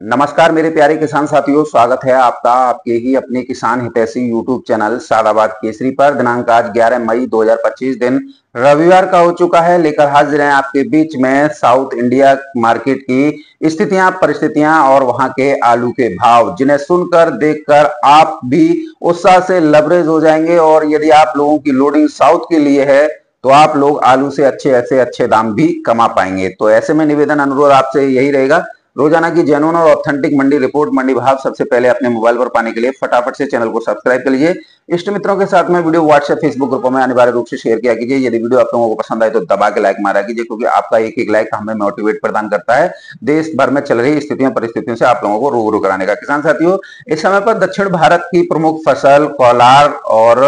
नमस्कार मेरे प्यारे किसान साथियों, स्वागत है आपका आपके ही अपने किसान हितैषी यूट्यूब चैनल सादाबाद केसरी पर। दिनांक आज 11 मई 2025 दिन रविवार का हो चुका है। लेकर हाजिर हैं आपके बीच में साउथ इंडिया मार्केट की स्थितियां, परिस्थितियां और वहां के आलू के भाव, जिन्हें सुनकर देखकर आप भी उत्साह से लबरेज हो जाएंगे। और यदि आप लोगों की लोडिंग साउथ के लिए है तो आप लोग आलू से अच्छे दाम भी कमा पाएंगे। तो ऐसे में निवेदन अनुरोध आपसे यही रहेगा, रोजाना की जेन्युइन और ऑथेंटिक मंडी रिपोर्ट, मंडी भाव सबसे पहले अपने मोबाइल पर पाने के लिए फटाफट से चैनल को सब्सक्राइब कर लीजिए। इष्ट मित्रों के साथ में वीडियो व्हाट्सएप फेसबुक ग्रुपों में अनिवार्य रूप से शेयर किया कीजिए। यदि वीडियो आप लोगों को पसंद आए तो दबा के लाइक मारा कीजिए, क्योंकि आपका एक एक लाइक हमें मोटिवेट प्रदान करता है देश भर में चल रही स्थितियों परिस्थितियों से आप लोगों को रूबरू कराने का। किसान साथियों, इस समय पर दक्षिण भारत की प्रमुख फसल कोलार और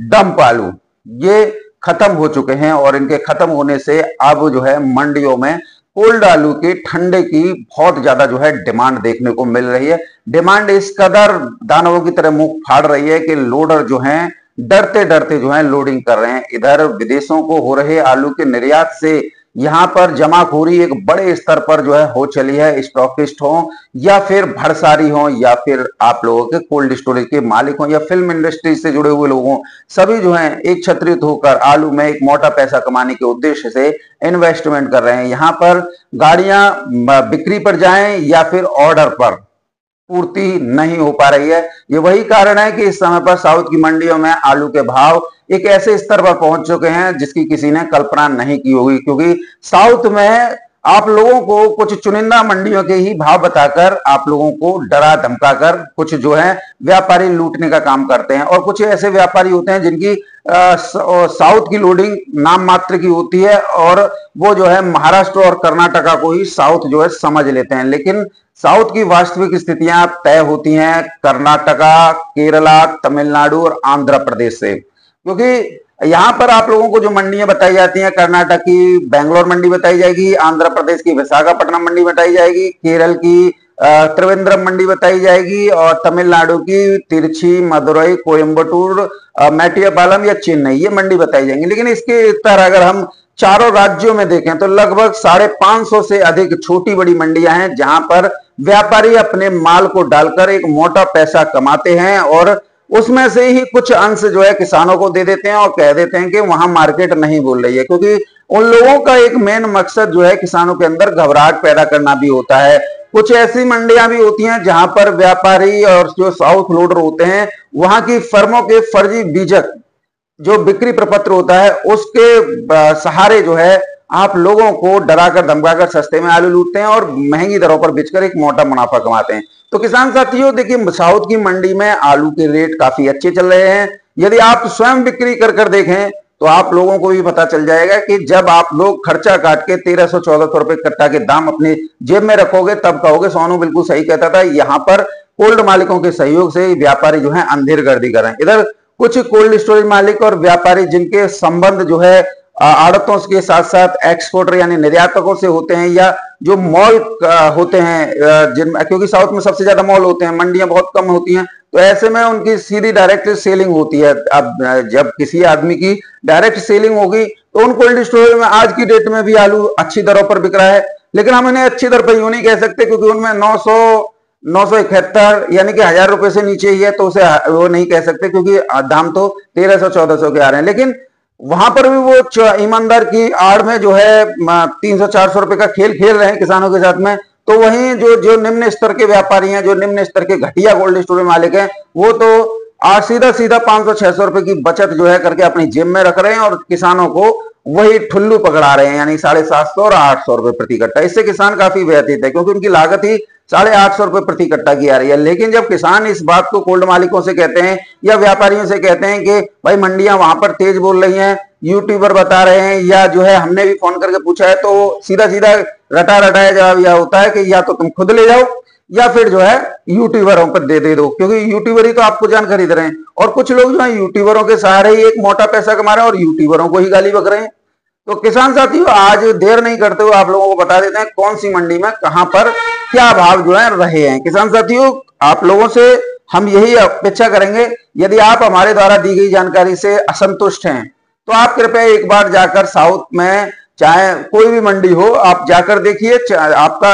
डंप आलू ये खत्म हो चुके हैं, और इनके खत्म होने से अब जो है मंडियों में कोल्ड आलू के ठंडे की बहुत ज्यादा जो है डिमांड देखने को मिल रही है। डिमांड इस कदर दानवों की तरह मुंह फाड़ रही है कि लोडर जो हैं डरते डरते जो है लोडिंग कर रहे हैं। इधर विदेशों को हो रहे आलू के निर्यात से यहां पर जमाखोरी एक बड़े स्तर पर जो है हो चली है। स्टॉकिस्ट हो या फिर भरसारी हो या फिर आप लोगों के कोल्ड स्टोरेज के मालिक हो या फिल्म इंडस्ट्री से जुड़े हुए लोग हों, सभी जो है एक छत्रित होकर आलू में एक मोटा पैसा कमाने के उद्देश्य से इन्वेस्टमेंट कर रहे हैं। यहां पर गाड़ियां बिक्री पर जाएं या फिर ऑर्डर पर पूर्ति नहीं हो पा रही है। ये वही कारण है कि इस समय पर साउथ की मंडियों में आलू के भाव एक ऐसे स्तर पर पहुंच चुके हैं जिसकी किसी ने कल्पना नहीं की होगी, क्योंकि साउथ में आप लोगों को कुछ चुनिंदा मंडियों के ही भाव बताकर आप लोगों को डरा धमकाकर कुछ जो है व्यापारी लूटने का काम करते हैं। और कुछ ऐसे व्यापारी होते हैं जिनकी साउथ की लोडिंग नाम मात्र की होती है, और वो जो है महाराष्ट्र और कर्नाटका को ही साउथ जो है समझ लेते हैं। लेकिन साउथ की वास्तविक स्थितियां तय होती हैं कर्नाटका, केरला, तमिलनाडु और आंध्र प्रदेश से, क्योंकि यहां पर आप लोगों को जो मंडियां बताई जाती हैं, कर्नाटक की बेंगलोर मंडी बताई जाएगी, आंध्र प्रदेश की विशाखापट्टनम मंडी बताई जाएगी, केरल की त्रिवेंद्रम मंडी बताई जाएगी, और तमिलनाडु की तिरछी, मदुरई, कोयम्बटूर, मैटियापालम या चेन्नई ये मंडी बताई जाएंगी। लेकिन इसके तरह अगर हम चारों राज्यों में देखें तो लगभग 550 से अधिक छोटी बड़ी मंडियां हैं जहां पर व्यापारी अपने माल को डालकर एक मोटा पैसा कमाते हैं, और उसमें से ही कुछ अंश जो है किसानों को दे देते हैं और कह देते हैं कि वहां मार्केट नहीं बोल रही है। क्योंकि उन लोगों का एक मेन मकसद जो है किसानों के अंदर घबराहट पैदा करना भी होता है। कुछ ऐसी मंडियां भी होती हैं जहां पर व्यापारी और जो साउथ लोडर होते हैं वहां की फर्मों के फर्जी बीजक जो बिक्री प्रपत्र होता है उसके सहारे जो है आप लोगों को डराकर धमकाकर सस्ते में आलू लूटते हैं और महंगी दरों पर बेचकर एक मोटा मुनाफा कमाते हैं। तो किसान साथियों देखिए, साउथ की मंडी में आलू के रेट काफी अच्छे चल रहे हैं। यदि आप स्वयं बिक्री कर कर देखें तो आप लोगों को भी पता चल जाएगा कि जब आप लोग खर्चा काट के 1300-1400 रुपए कट्टा के दाम अपने जेब में रखोगे तब कहोगे सोनू बिल्कुल सही कहता था। यहाँ पर कोल्ड मालिकों के सहयोग से व्यापारी जो है अंधेर गर्दी कर रहे हैं। इधर कुछ कोल्ड स्टोरेज मालिक और व्यापारी जिनके संबंध जो है आड़तों के साथ साथ एक्सपोर्टर यानी निर्यातकों से होते हैं, या जो मॉल होते हैं जिन, क्योंकि साउथ में सबसे ज्यादा मॉल होते हैं, मंडियां बहुत कम होती हैं, तो ऐसे में उनकी सीधी डायरेक्ट सेलिंग होती है। अब जब किसी आदमी की डायरेक्ट सेलिंग होगी तो उन कोल्ड स्टोरेज में आज की डेट में भी आलू अच्छी दरों पर बिक रहा है। लेकिन हम इन्हें अच्छी दर पर यूं नहीं कह सकते, क्योंकि उनमें 971 यानी कि 1000 रुपए से नीचे ही है, तो उसे वो नहीं कह सकते, क्योंकि दाम तो 1300-1400 के आ रहे हैं। लेकिन वहां पर भी वो ईमानदार की आड़ में जो है 300-400 रुपए का खेल खेल रहे हैं किसानों के साथ में। तो वहीं जो निम्न स्तर के व्यापारी हैं, जो निम्न स्तर के घटिया कोल्ड स्टोर मालिक हैं, वो तो आज सीधा 500-600 रुपए की बचत जो है करके अपनी जेब में रख रहे हैं और किसानों को वही ठुल्लू पकड़ा रहे हैं, यानी 750 और 800 रुपए प्रति कट्टा। इससे किसान काफी व्यथित है, क्योंकि उनकी लागत ही 850 रुपए प्रति कट्टा की आ रही है। लेकिन जब किसान इस बात को कोल्ड मालिकों से कहते हैं या व्यापारियों से कहते हैं कि भाई मंडियां वहां पर तेज बोल रही हैं, यूट्यूबर बता रहे हैं, या जो है हमने भी फोन करके पूछा है, तो सीधा रटाया जवाब यह होता है कि या तो तुम खुद ले जाओ या फिर जो है यूट्यूबरों पर दे दो, क्योंकि यूट्यूबर ही तो आपको जान खरीद रहे हैं। और कुछ लोग जो है यूट्यूबरों के सहारे ही एक मोटा पैसा कमा रहे हैं और यूट्यूबरों को ही गाली बक रहे हैं। तो किसान साथियों, आज देर नहीं करते हुए आप लोगों को बता देते हैं कौन सी मंडी में कहां पर क्या भाव जो है रहे हैं। किसान साथियों, आप लोगों से हम यही अपेक्षा करेंगे, यदि आप हमारे द्वारा दी गई जानकारी से असंतुष्ट हैं तो आप कृपया एक बार जाकर साउथ में चाहे कोई भी मंडी हो, आप जाकर देखिए, आपका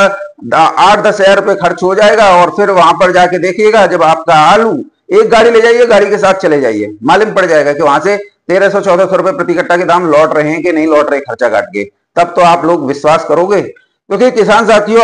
8-10 हजार रुपए खर्च हो जाएगा और फिर वहां पर जाके देखिएगा, जब आपका आलू, एक गाड़ी ले जाइए, गाड़ी के साथ चले जाइए, मालूम पड़ जाएगा कि वहां से 1300-1400 रुपए प्रति कट्टा के दाम लौट रहे हैं कि नहीं लौट रहे, खर्चा काट के। तब तो आप लोग विश्वास करोगे। क्योंकि किसान साथियों,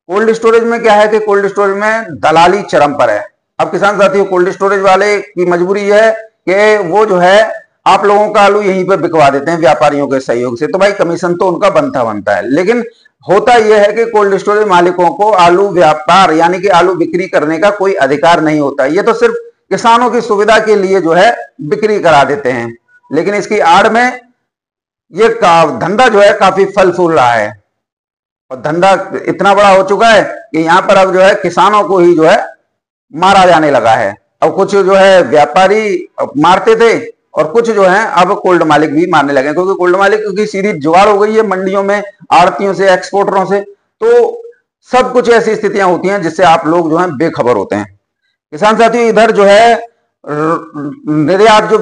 कोल्ड स्टोरेज में क्या है कि कोल्ड स्टोरेज में दलाली चरम पर है। अब किसान साथियों, कोल्ड स्टोरेज वाले की मजबूरी है कि वो जो है आप लोगों का आलू यहीं पर बिकवा देते हैं व्यापारियों के सहयोग से, तो भाई कमीशन तो उनका बनता है। लेकिन होता यह है कि कोल्ड स्टोरेज मालिकों को आलू व्यापार यानी कि आलू बिक्री करने का कोई अधिकार नहीं होता। ये तो सिर्फ किसानों की सुविधा के लिए जो है बिक्री करा देते हैं, लेकिन इसकी आड़ में ये धंधा जो है काफी फल फूल रहा है और धंधा इतना बड़ा हो चुका है कि यहां पर अब जो है किसानों को ही जो है मारा जाने लगा है। अब कुछ जो है व्यापारी मारते थे और कुछ जो है अब कोल्ड मालिक भी मारने लगे, क्योंकि कोल्ड मालिक की सीधी जुगाड़ हो गई है मंडियों में, आड़तियों से, एक्सपोर्टरों से। तो सब कुछ ऐसी स्थितियां होती हैं जिससे आप लोग जो है बेखबर होते हैं। किसान साथियों, इधर जो है निर्यात जो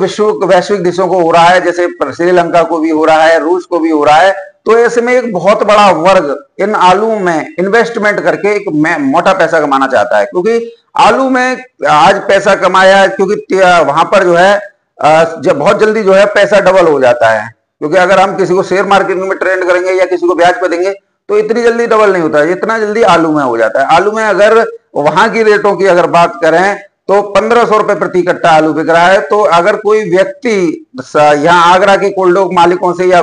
वैश्विक देशों को हो रहा है, जैसे श्रीलंका को भी हो रहा है, रूस को भी हो रहा है, तो ऐसे में एक बहुत बड़ा वर्ग इन आलू में इन्वेस्टमेंट करके एक मोटा पैसा कमाना चाहता है। क्योंकि आलू में आज पैसा कमाया, क्योंकि वहां पर जो है जब बहुत जल्दी जो है पैसा डबल हो जाता है। क्योंकि अगर हम किसी को शेयर मार्केट में ट्रेड करेंगे या किसी को ब्याज पर देंगे तो इतनी जल्दी डबल नहीं होता है, इतना जल्दी आलू में हो जाता है। आलू में अगर वहां की रेटों की अगर बात करें तो 1500 रुपए प्रति कट्टा आलू बिक रहा है। तो अगर कोई व्यक्ति यहाँ आगरा के कोल्ड मालिकों से या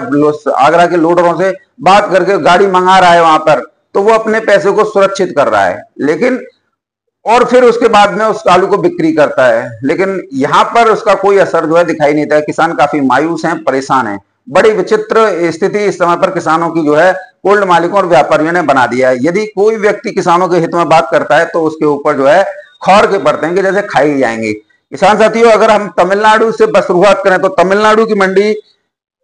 आगरा के लोडरों से बात करके गाड़ी मंगा रहा है वहां पर, तो वो अपने पैसे को सुरक्षित कर रहा है, लेकिन और फिर उसके बाद में उस आलू को बिक्री करता है। लेकिन यहां पर उसका कोई असर जो है दिखाई नहीं देता। किसान काफी मायूस हैं, परेशान हैं। बड़ी विचित्र स्थिति इस समय पर किसानों की जो है कोल्ड मालिकों और व्यापारियों ने बना दिया है। यदि कोई व्यक्ति किसानों के हित में बात करता है तो उसके ऊपर जो है खौर के पड़ते हैं कि जैसे खाई जाएंगे। किसान साथियों, अगर हम तमिलनाडु से बस शुरुआत करें तो तमिलनाडु की मंडी,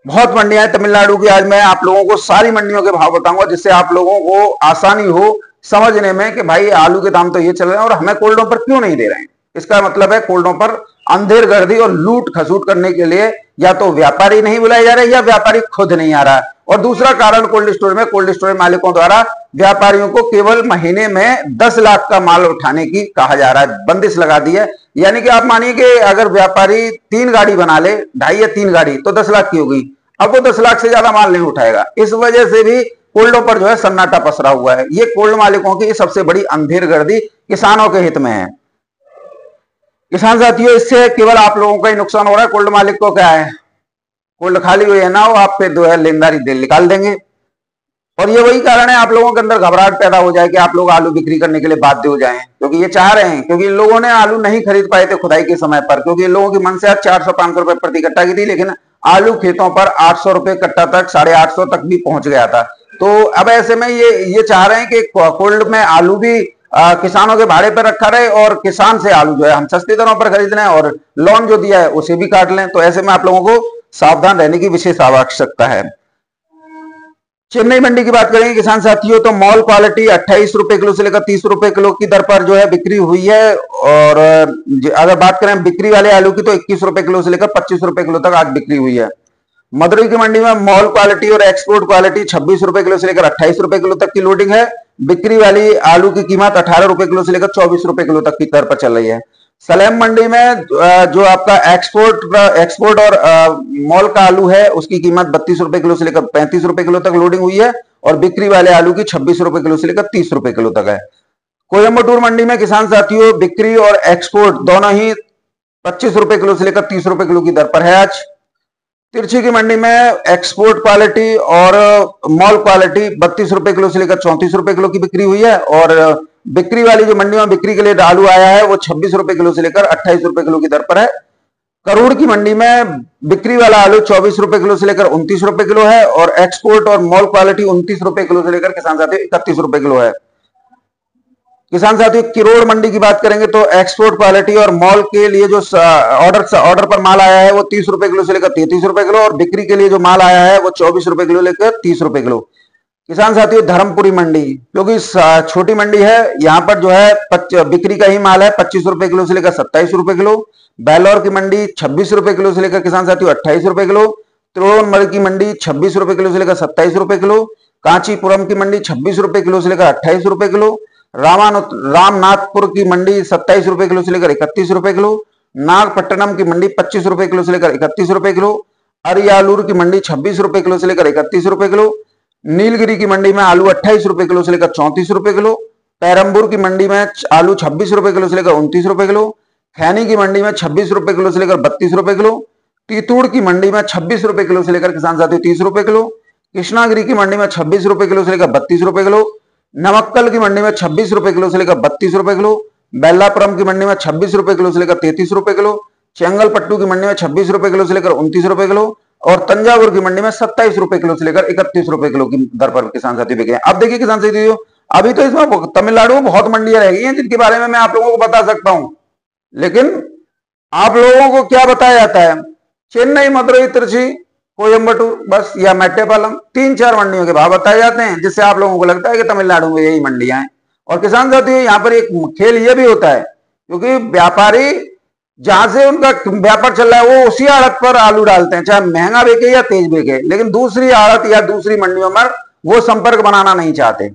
बहुत मंडियां हैं तमिलनाडु की। आज मैं आप लोगों को सारी मंडियों के भाव बताऊंगा जिससे आप लोगों को आसानी हो समझने में कि भाई आलू के दाम तो ये चल रहे हैं और हमें कोल्डों पर क्यों नहीं दे रहे हैं। इसका मतलब है कोल्डों पर अंधेर गर्दी और लूट खसूट करने के लिए या तो व्यापारी नहीं बुलाए जा रहे या व्यापारी खुद नहीं आ रहा। और दूसरा कारण कोल्ड स्टोरेज मालिकों द्वारा व्यापारियों को केवल महीने में 10 लाख का माल उठाने की कहा जा रहा है, बंदिश लगा दी है। यानी कि आप मानिए कि अगर व्यापारी 3 गाड़ी बना ले, 2.5 या 3 गाड़ी, तो 10 लाख की होगी। अब वो 10 लाख से ज्यादा माल नहीं उठाएगा। इस वजह से भी कोल्डों पर जो है सन्नाटा पसरा हुआ है। ये कोल्ड मालिकों की सबसे बड़ी अंधेर गर्दी किसानों के हित में है। किसान साथियों, इससे केवल आप लोगों का ही नुकसान हो रहा है। कोल्ड मालिक को क्या है, कोल्ड खाली हुई है ना, वो आप पे जो है लेनदारी दिल निकाल देंगे। और ये वही कारण है आप लोगों के अंदर घबराहट पैदा हो जाए कि आप लोग आलू बिक्री करने के लिए बाध्य हो जाएं, क्योंकि ये चाह रहे हैं। क्योंकि इन लोगों ने आलू नहीं खरीद पाए थे खुदाई के समय पर, क्योंकि इन लोगों की मनसा 400-500 रुपए प्रति कट्टा की थी, लेकिन आलू खेतों पर 800 रुपए कट्टा तक, 850 तक भी पहुंच गया था। तो अब ऐसे में ये चाह रहे हैं कि कोल्ड में आलू भी किसानों के भाड़े पर रखा रहे और किसान से आलू जो है हम सस्ते दरों पर खरीद लें और लोन जो दिया है उसे भी काट लें। तो ऐसे में आप लोगों को सावधान रहने की विशेष आवश्यकता है। चेन्नई मंडी की बात करेंगे किसान साथियों, तो मॉल क्वालिटी 28 रुपए किलो से लेकर 30 रुपए किलो की दर पर जो है बिक्री हुई है। और अगर बात करें बिक्री वाले आलू की तो 21 रुपए किलो से लेकर 25 रुपए किलो तक आज बिक्री हुई है। मदुरई की मंडी में मॉल क्वालिटी और एक्सपोर्ट क्वालिटी 26 रुपए किलो से लेकर 28 रुपए किलो तक की लोडिंग है। बिक्री वाली आलू की कीमत 18 रुपए किलो से लेकर 24 रुपए किलो तक की दर पर चल रही है। सलेम मंडी में जो आपका एक्सपोर्ट और मॉल का आलू है उसकी कीमत 32 रुपए किलो से लेकर 35 रुपए किलो तक लोडिंग हुई है और बिक्री वाले आलू की 26 रुपए किलो से लेकर 30 रुपए किलो तक है। कोयम्बटूर मंडी में किसान साथियों बिक्री और एक्सपोर्ट दोनों ही 25 रुपए किलो से लेकर 30 रुपए किलो की दर पर है आज। तिरछी की मंडी में एक्सपोर्ट क्वालिटी और मॉल क्वालिटी 32 रुपए किलो से लेकर 34 रुपए किलो की बिक्री हुई है और बिक्री वाली जो मंडी में बिक्री के लिए आलू आया है वो 26 रुपए किलो से लेकर 28 रुपए किलो की दर पर है। करूड़ की मंडी में बिक्री वाला आलू 24 रुपए किलो से लेकर 29 रुपए किलो है और एक्सपोर्ट और मॉल क्वालिटी 29 रुपए किलो से लेकर किसान साथियों 31 रुपए किलो है। किसान साथियों किरोड़ मंडी की बात करेंगे तो एक्सपोर्ट क्वालिटी और मॉल के लिए जो ऑर्डर पर माल आया है वो 30 रुपए किलो से लेकर 33 रुपए किलो और बिक्री के लिए जो माल आया है वो 24 रुपए किलो लेकर 30 रुपए किलो। किसान साथियों धर्मपुरी मंडी क्योंकि छोटी मंडी है, यहाँ पर जो है बिक्री का ही माल है 25 रुपए किलो से लेकर 27 रुपए किलो। बेलौर की मंडी 26 रुपए किलो से लेकर किसान साथियों 28 रुपए किलो। तिरुवनंतपुरम की मंडी 26 रुपए किलो से लेकर 27 रुपए किलो, कांचीपुरम की मंडी 26 रुपए किलो से लेकर 28 रुपए किलो, रामनाथपुर की मंडी 27 रुपए किलो से लेकर 31 रुपए किलो, नागपट्टनम की मंडी 25 रुपए किलो से लेकर 31 रुपए किलो, अरियालूर की मंडी 26 रुपए किलो से लेकर 31 रुपए किलो, नीलगिरी की मंडी में आलू 28 रुपए किलो से लेकर 34 रुपए किलो, पैरंबूर की मंडी में आलू 26 रुपए किलो से लेकर 29 रुपए किलो, खैनी की मंडी में 26 रुपए किलो से लेकर 32 रुपए किलो, तीतूड़ की मंडी में 26 रुपए किलो से लेकर किसान साथियों 30 रुपए किलो, कृष्णागिरी की मंडी में 26 रुपए किलो से लेकर 32 रुपए किलो, नमक्कल की मंडी में 26 रुपए किलो से लेकर 32 रुपए किलो, बेल्लापुरम की मंडी में 26 रुपए किलो से लेकर 33 रुपए किलो, चेंगलपट्टू की मंडी में 26 रुपए किलो से लेकर 29 रुपए किलो और तंजावुर की मंडी में 27 रुपए किलो से लेकर 31 रुपए किलो की दर पर किसान साथी बिके हैं। अब देखिए किसान साथियों, अभी तो इसमें तमिलनाडु में बहुत मंडियां रह गई हैं जिनके बारे में मैं आप लोगों को बता सकता हूं, लेकिन आप लोगों को क्या बताया जाता है? चेन्नई, मदुरई, त्रिची, कोयम्बटूर बस या मेट्टेपालम, 3-4 मंडियों के भाव बताए जाते हैं, जिससे आप लोगों को लगता है कि तमिलनाडु में यही मंडियां हैं। और किसान साथियों, यहाँ पर एक खेल ये भी होता है, क्योंकि व्यापारी जहां से उनका व्यापार चल रहा है वो उसी आड़त पर आलू डालते हैं, चाहे महंगा बिके या तेज बिके, लेकिन दूसरी आड़त या दूसरी मंडियों में वो संपर्क बनाना नहीं चाहते।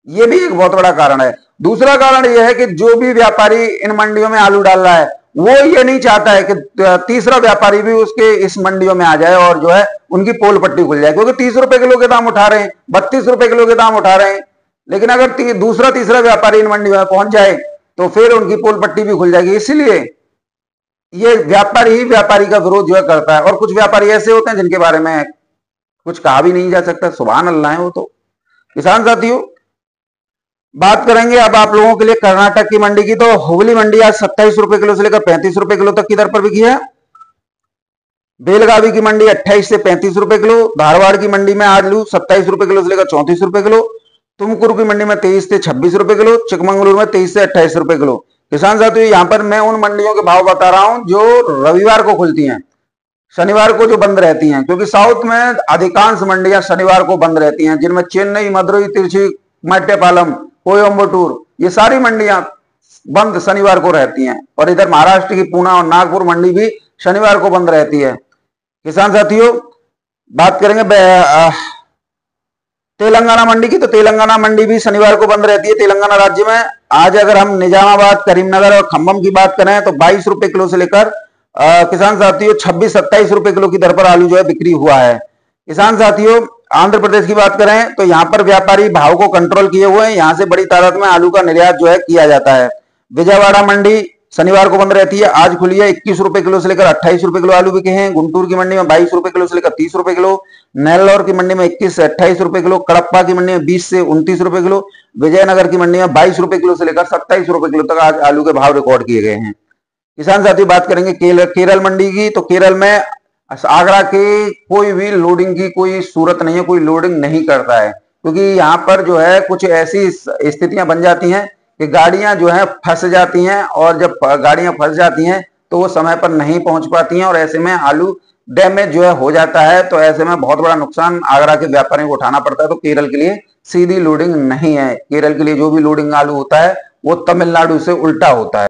ये भी एक बहुत बड़ा कारण है। दूसरा कारण यह है कि जो भी व्यापारी इन मंडियों में आलू डाल रहा है वो ये नहीं चाहता है कि तीसरा व्यापारी भी उसके इस मंडियों में आ जाए और जो है उनकी पोल पट्टी खुल जाए, क्योंकि 30 रुपए किलो के दाम उठा रहे हैं, 32 रुपए किलो के दाम उठा रहे हैं, लेकिन अगर दूसरा तीसरा व्यापारी इन मंडियों में पहुंच जाए तो फिर उनकी पोल पट्टी भी खुल जाएगी। इसीलिए ये व्यापारी ही व्यापारी का विरोध जो है करता है। और कुछ व्यापारी ऐसे होते हैं जिनके बारे में कुछ कहा भी नहीं जा सकता, सुभान अल्लाह है वो तो। किसान साथियों, बात करेंगे अब आप लोगों के लिए कर्नाटक की मंडी की। तो हुगली मंडी आज 27 रुपए किलो से लेकर 35 रुपए किलो तक की दर पर बिकी है। बेलगावी की मंडी 28 से 35 रुपए किलो, धारवाड़ की मंडी में आलू 27 रुपए किलो से लेकर 34 रुपए किलो, तुमकुरू की मंडी में 23 से 26 रुपए किलो, चिकमंगलुरु में 23 से 28 रुपए किलो। किसान साथियों, यहाँ पर मैं उन मंडियों के भाव बता रहा हूं जो रविवार को खुलती हैं, शनिवार को जो बंद रहती हैं, क्योंकि साउथ में अधिकांश मंडियां शनिवार को बंद रहती हैं, जिनमें चेन्नई, मदुरई, तिरुची, मेट्टेपालम, कोयम्बटूर ये सारी मंडियां बंद शनिवार को रहती हैं। और इधर महाराष्ट्र की पूना और नागपुर मंडी भी शनिवार को बंद रहती है। किसान साथियों, बात करेंगे तेलंगाना मंडी की। तो तेलंगाना मंडी भी शनिवार को बंद रहती है। तेलंगाना राज्य में आज अगर हम निजामाबाद, करीमनगर और खम्बम की बात करें तो 22 रुपए किलो से लेकर किसान साथियों 26-27 रुपए किलो की दर पर आलू जो है बिक्री हुआ है। किसान साथियों, आंध्र प्रदेश की बात करें तो यहाँ पर व्यापारी भाव को कंट्रोल किए हुए हैं, यहाँ से बड़ी तादाद में आलू का निर्यात जो है किया जाता है। विजयवाड़ा मंडी शनिवार को बंद रहती है, आज खुली है। 21 रुपए किलो से लेकर 28 रुपए किलो आलू बिके हैं। गुंटूर की मंडी में 22 रुपए किलो से लेकर 30 रुपए किलो, नेल्लौर की मंडी में 21 से 28 रुपए किलो, कडप्पा की मंडी में 20 से 29 रुपए किलो, विजयनगर की मंडी में 22 रुपए किलो से लेकर 27 रुपए किलो तक आज आलू के भाव रिकॉर्ड किए गए हैं। किसान साथी, बात करेंगे केरल मंडी की। तो केरल में आगरा के कोई भी लोडिंग की कोई सूरत नहीं है, कोई लोडिंग नहीं करता है, क्योंकि यहाँ पर जो है कुछ ऐसी स्थितियां बन जाती हैं कि गाड़ियां जो है फंस जाती हैं, और जब गाड़ियां फंस जाती हैं तो वो समय पर नहीं पहुंच पाती हैं और ऐसे में आलू डैमेज जो है हो जाता है। तो ऐसे में बहुत बड़ा नुकसान आगरा के व्यापारियों को उठाना पड़ता है। तो केरल के लिए सीधी लोडिंग नहीं है। केरल के लिए जो भी लोडिंग आलू होता है वो तमिलनाडु से उल्टा होता है।